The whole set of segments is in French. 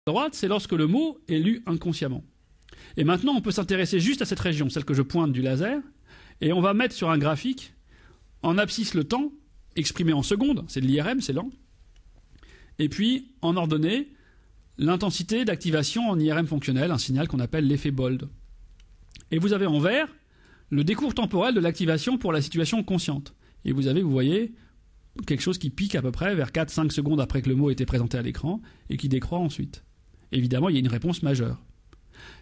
droite, c'est lorsque le mot est lu inconsciemment. Et maintenant, on peut s'intéresser juste à cette région, celle que je pointe du laser, et on va mettre sur un graphique, en abscisse le temps, exprimé en secondes, c'est de l'IRM, c'est lent, et puis en ordonnée, l'intensité d'activation en IRM fonctionnel, un signal qu'on appelle l'effet Bold. Et vous avez en vert le décours temporel de l'activation pour la situation consciente. Et vous voyez, quelque chose qui pique à peu près vers 4-5 secondes après que le mot était présenté à l'écran et qui décroît ensuite. Évidemment, il y a une réponse majeure.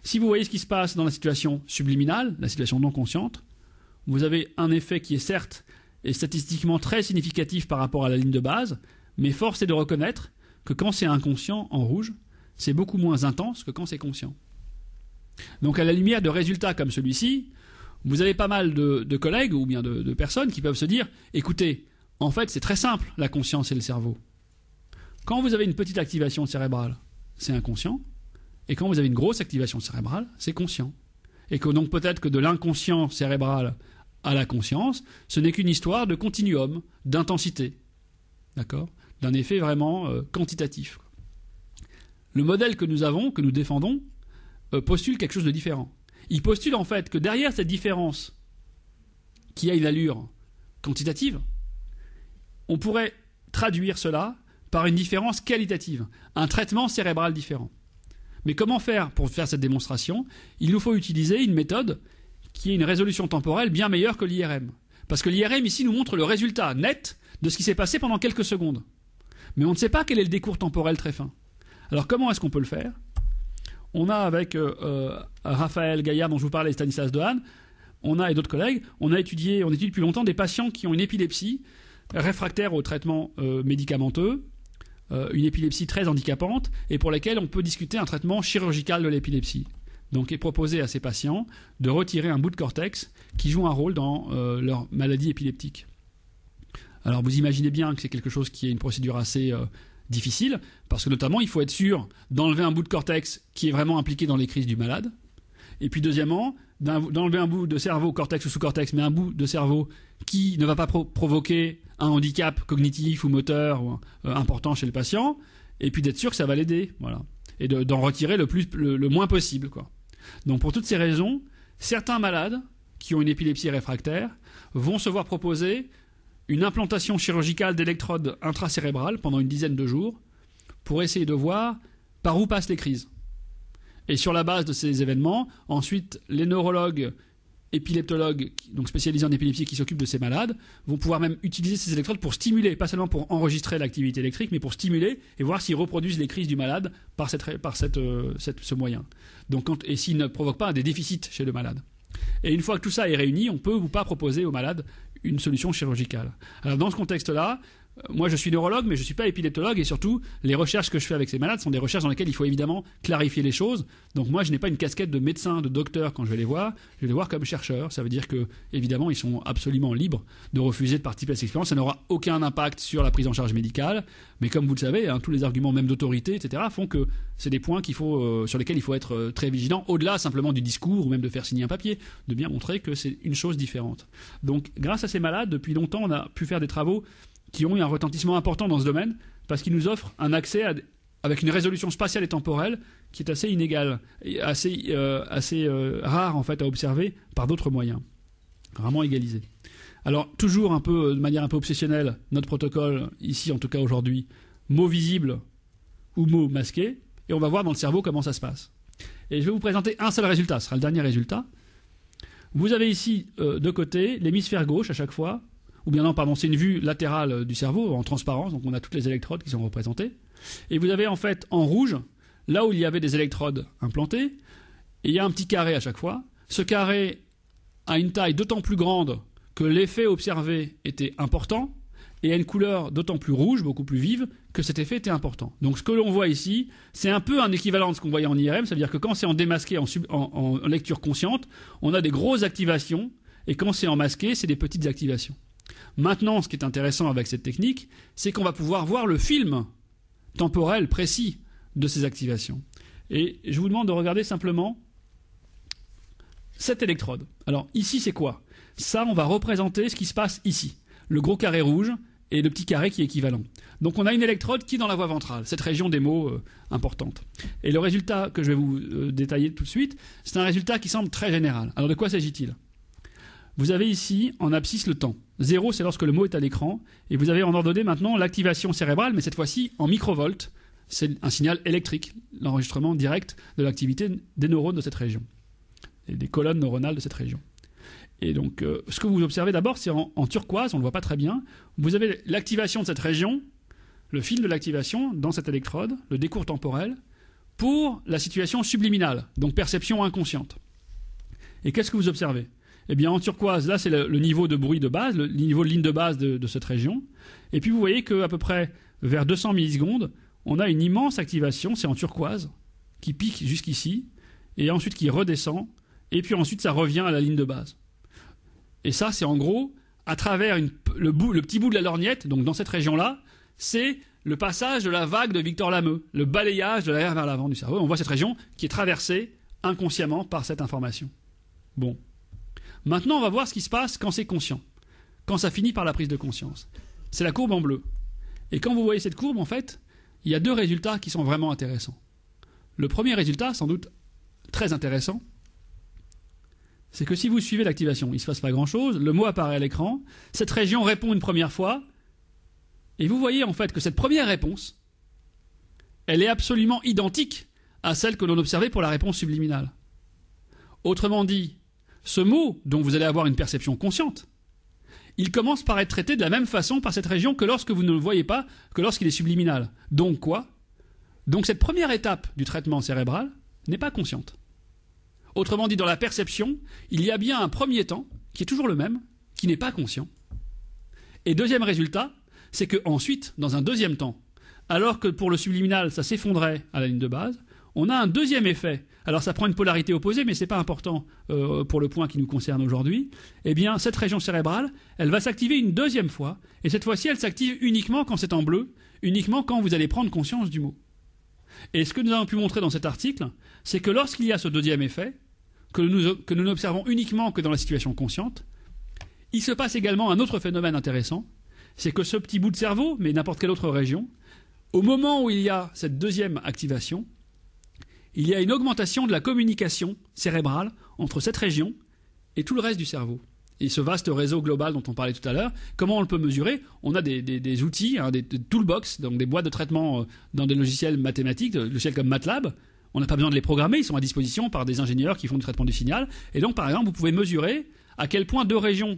Si vous voyez ce qui se passe dans la situation subliminale, la situation non consciente, vous avez un effet qui est certes et statistiquement très significatif par rapport à la ligne de base, mais force est de reconnaître que quand c'est inconscient, en rouge, c'est beaucoup moins intense que quand c'est conscient. Donc à la lumière de résultats comme celui-ci, vous avez pas mal de collègues ou bien de personnes qui peuvent se dire « Écoutez, en fait c'est très simple la conscience et le cerveau. Quand vous avez une petite activation cérébrale, c'est inconscient, et quand vous avez une grosse activation cérébrale, c'est conscient. Et que donc peut-être que de l'inconscient cérébral à la conscience, ce n'est qu'une histoire de continuum, d'intensité, d'accord, d'un effet vraiment quantitatif. Le modèle que nous avons, que nous défendons, postule quelque chose de différent. Il postule en fait que derrière cette différence qui a une allure quantitative, on pourrait traduire cela par une différence qualitative, un traitement cérébral différent. Mais comment faire pour faire cette démonstration? Il nous faut utiliser une méthode qui ait une résolution temporelle bien meilleure que l'IRM. Parce que l'IRM ici nous montre le résultat net de ce qui s'est passé pendant quelques secondes. Mais on ne sait pas quel est le décours temporel très fin. Alors comment est-ce qu'on peut le faire? On a avec Raphaël Gaillard, dont je vous parlais, et Stanislas Dehaene, et d'autres collègues, on étudie depuis longtemps des patients qui ont une épilepsie réfractaire au traitement médicamenteux, une épilepsie très handicapante, et pour lesquels on peut discuter un traitement chirurgical de l'épilepsie. Donc est proposé à ces patients de retirer un bout de cortex qui joue un rôle dans leur maladie épileptique. Alors vous imaginez bien que c'est quelque chose qui est une procédure assez difficile, parce que notamment il faut être sûr d'enlever un bout de cortex qui est vraiment impliqué dans les crises du malade, et puis deuxièmement d'enlever un bout de cerveau, cortex ou sous-cortex, mais un bout de cerveau qui ne va pas provoquer un handicap cognitif ou moteur important chez le patient, et puis d'être sûr que ça va l'aider, voilà, et d'en retirer le moins possible, quoi. Donc pour toutes ces raisons, certains malades qui ont une épilepsie réfractaire vont se voir proposer une implantation chirurgicale d'électrodes intracérébrales pendant une dizaine de jours pour essayer de voir par où passent les crises. Et sur la base de ces événements, ensuite, les neurologues, épileptologues, donc spécialisés en épilepsie qui s'occupent de ces malades, vont pouvoir même utiliser ces électrodes pour stimuler, pas seulement pour enregistrer l'activité électrique, mais pour stimuler et voir s'ils reproduisent les crises du malade par ce moyen. Donc, et s'ils ne provoquent pas des déficits chez le malade. Et une fois que tout ça est réuni, on peut ou pas proposer au malade une solution chirurgicale. Alors dans ce contexte-là, moi je suis neurologue, mais je ne suis pas épileptologue, et surtout, les recherches que je fais avec ces malades sont des recherches dans lesquelles il faut évidemment clarifier les choses. Donc moi je n'ai pas une casquette de médecin, de docteur quand je vais les voir comme chercheurs. Ça veut dire que, évidemment, ils sont absolument libres de refuser de participer à cette expérience. Ça n'aura aucun impact sur la prise en charge médicale, mais comme vous le savez, tous les arguments même d'autorité, etc., font que c'est des points sur lesquels il faut être très vigilant, au-delà simplement du discours ou même de faire signer un papier, de bien montrer que c'est une chose différente. Donc grâce à ces malades, depuis longtemps, on a pu faire des travaux qui ont eu un retentissement important dans ce domaine, parce qu'ils nous offrent un accès avec une résolution spatiale et temporelle qui est assez inégale, et assez rare en fait à observer par d'autres moyens, vraiment égalisé. Alors toujours de manière un peu obsessionnelle, notre protocole, ici en tout cas aujourd'hui, mots visibles ou mots masqués, et on va voir dans le cerveau comment ça se passe. Et je vais vous présenter un seul résultat, ce sera le dernier résultat. Vous avez ici de côté l'hémisphère gauche à chaque fois, ou bien non, pardon, c'est une vue latérale du cerveau en transparence, donc on a toutes les électrodes qui sont représentées. Et vous avez en fait en rouge, là où il y avait des électrodes implantées, et il y a un petit carré à chaque fois. Ce carré a une taille d'autant plus grande que l'effet observé était important, et a une couleur d'autant plus rouge, beaucoup plus vive, que cet effet était important. Donc ce que l'on voit ici, c'est un peu un équivalent de ce qu'on voyait en IRM, c'est-à-dire que quand c'est en démasqué, en lecture consciente, on a des grosses activations, et quand c'est en masqué, c'est des petites activations. Maintenant, ce qui est intéressant avec cette technique, c'est qu'on va pouvoir voir le film temporel précis de ces activations. Et je vous demande de regarder simplement cette électrode. Alors ici, c'est quoi? Ça, on va représenter ce qui se passe ici. Le gros carré rouge et le petit carré qui est équivalent. Donc on a une électrode qui est dans la voie ventrale, cette région des mots importante. Et le résultat que je vais vous détailler tout de suite, c'est un résultat qui semble très général. Alors de quoi s'agit-il? Vous avez ici en abscisse le temps. 0, c'est lorsque le mot est à l'écran. Et vous avez en ordonnée maintenant l'activation cérébrale, mais cette fois-ci en microvolts. C'est un signal électrique, l'enregistrement direct de l'activité des neurones de cette région, et des colonnes neuronales de cette région. Et donc, ce que vous observez d'abord, c'est en turquoise, on ne le voit pas très bien. Vous avez l'activation de cette région, le fil de l'activation dans cette électrode, le décours temporel, pour la situation subliminale, donc perception inconsciente. Et qu'est-ce que vous observez? Eh bien, en turquoise, là, c'est le niveau de bruit de base, le niveau de ligne de base de cette région. Et puis, vous voyez qu'à peu près vers 200 millisecondes, on a une immense activation, c'est en turquoise, qui pique jusqu'ici, et ensuite qui redescend, et puis ensuite, ça revient à la ligne de base. Et ça, c'est en gros, à travers le petit bout de la lorgnette, donc dans cette région-là, c'est le passage de la vague de Victor Lameux, le balayage de l'arrière vers l'avant du cerveau. On voit cette région qui est traversée inconsciemment par cette information. Bon. Maintenant, on va voir ce qui se passe quand c'est conscient, quand ça finit par la prise de conscience. C'est la courbe en bleu. Et quand vous voyez cette courbe, en fait, il y a deux résultats qui sont vraiment intéressants. Le premier résultat, sans doute très intéressant, c'est que si vous suivez l'activation, il ne se passe pas grand-chose, le mot apparaît à l'écran, cette région répond une première fois, et vous voyez en fait que cette première réponse, elle est absolument identique à celle que l'on observait pour la réponse subliminale. Autrement dit, ce mot, dont vous allez avoir une perception consciente, il commence par être traité de la même façon par cette région que lorsque vous ne le voyez pas, que lorsqu'il est subliminal. Donc quoi? Donc cette première étape du traitement cérébral n'est pas consciente. Autrement dit, dans la perception, il y a bien un premier temps, qui est toujours le même, qui n'est pas conscient. Et deuxième résultat, c'est qu'ensuite, dans un deuxième temps, alors que pour le subliminal, ça s'effondrait à la ligne de base, on a un deuxième effet. Alors ça prend une polarité opposée, mais ce n'est pas important pour le point qui nous concerne aujourd'hui. Eh bien, cette région cérébrale, elle va s'activer une deuxième fois, et cette fois-ci, elle s'active uniquement quand c'est en bleu, uniquement quand vous allez prendre conscience du mot. Et ce que nous avons pu montrer dans cet article, c'est que lorsqu'il y a ce deuxième effet, que nous n'observons uniquement que dans la situation consciente, il se passe également un autre phénomène intéressant, c'est que ce petit bout de cerveau, mais n'importe quelle autre région, au moment où il y a cette deuxième activation, il y a une augmentation de la communication cérébrale entre cette région et tout le reste du cerveau. Et ce vaste réseau global dont on parlait tout à l'heure, comment on le peut mesurer? On a des outils, des toolbox, donc des boîtes de traitement dans des logiciels mathématiques, des logiciels comme MATLAB. On n'a pas besoin de les programmer, ils sont à disposition par des ingénieurs qui font du traitement du signal. Et donc, par exemple, vous pouvez mesurer à quel point deux régions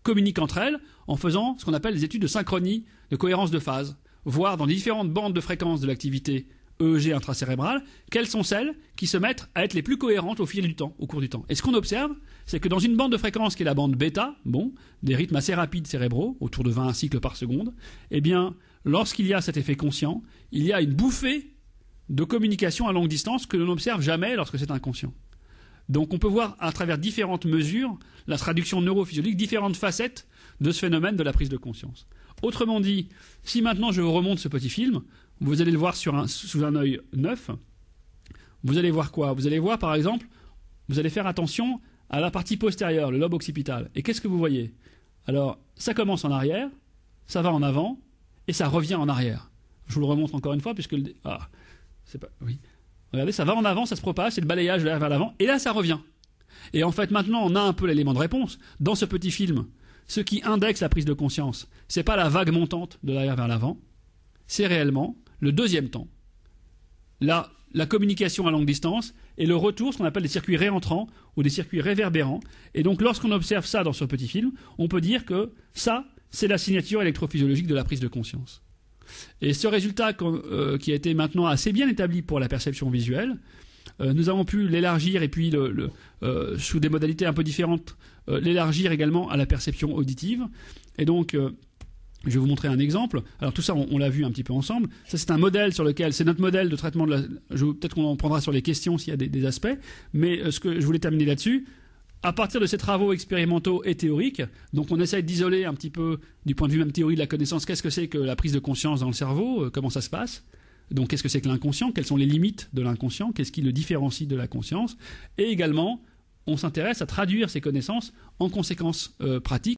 communiquent entre elles en faisant ce qu'on appelle des études de synchronie, de cohérence de phase, voir dans les différentes bandes de fréquence de l'activité EEG intracérébrale, quelles sont celles qui se mettent à être les plus cohérentes au fil du temps, au cours du temps. Et ce qu'on observe, c'est que dans une bande de fréquence qui est la bande bêta, des rythmes assez rapides cérébraux, autour de 20 cycles par seconde, eh bien, lorsqu'il y a cet effet conscient, il y a une bouffée de communication à longue distance que l'on n'observe jamais lorsque c'est inconscient. Donc on peut voir à travers différentes mesures la traduction neurophysiologique, différentes facettes de ce phénomène de la prise de conscience. Autrement dit, si maintenant je vous remonte ce petit film, vous allez le voir sous un œil neuf, vous allez voir quoi? Vous allez voir par exemple, vous allez faire attention à la partie postérieure, le lobe occipital. Et qu'est-ce que vous voyez? Alors, ça commence en arrière, ça va en avant, et ça revient en arrière. Je vous le remontre encore une fois, puisque oui. Regardez, ça va en avant, ça se propage, c'est le balayage de l'arrière vers l'avant, et là ça revient. Et en fait, maintenant, on a un peu l'élément de réponse. Dans ce petit film, ce qui indexe la prise de conscience, c'est pas la vague montante de l'arrière vers l'avant, c'est réellement le deuxième temps. La communication à longue distance et le retour, ce qu'on appelle des circuits réentrants ou des circuits réverbérants. Et donc, lorsqu'on observe ça dans ce petit film, on peut dire que ça, c'est la signature électrophysiologique de la prise de conscience. Et ce résultat qui a été maintenant assez bien établi pour la perception visuelle, nous avons pu l'élargir et puis, sous des modalités un peu différentes, l'élargir également à la perception auditive. Et donc, je vais vous montrer un exemple. Alors tout ça, on l'a vu un petit peu ensemble. Ça, c'est un modèle sur lequel, c'est notre modèle de traitement de la... Peut-être qu'on en prendra sur les questions s'il y a des aspects. Mais ce que je voulais terminer là-dessus, à partir de ces travaux expérimentaux et théoriques, donc on essaye d'isoler un petit peu, du point de vue même théorie de la connaissance, qu'est-ce que c'est que la prise de conscience dans le cerveau, comment ça se passe. Donc qu'est-ce que c'est que l'inconscient, quelles sont les limites de l'inconscient, qu'est-ce qui le différencie de la conscience. Et également, on s'intéresse à traduire ces connaissances en conséquences pratiques.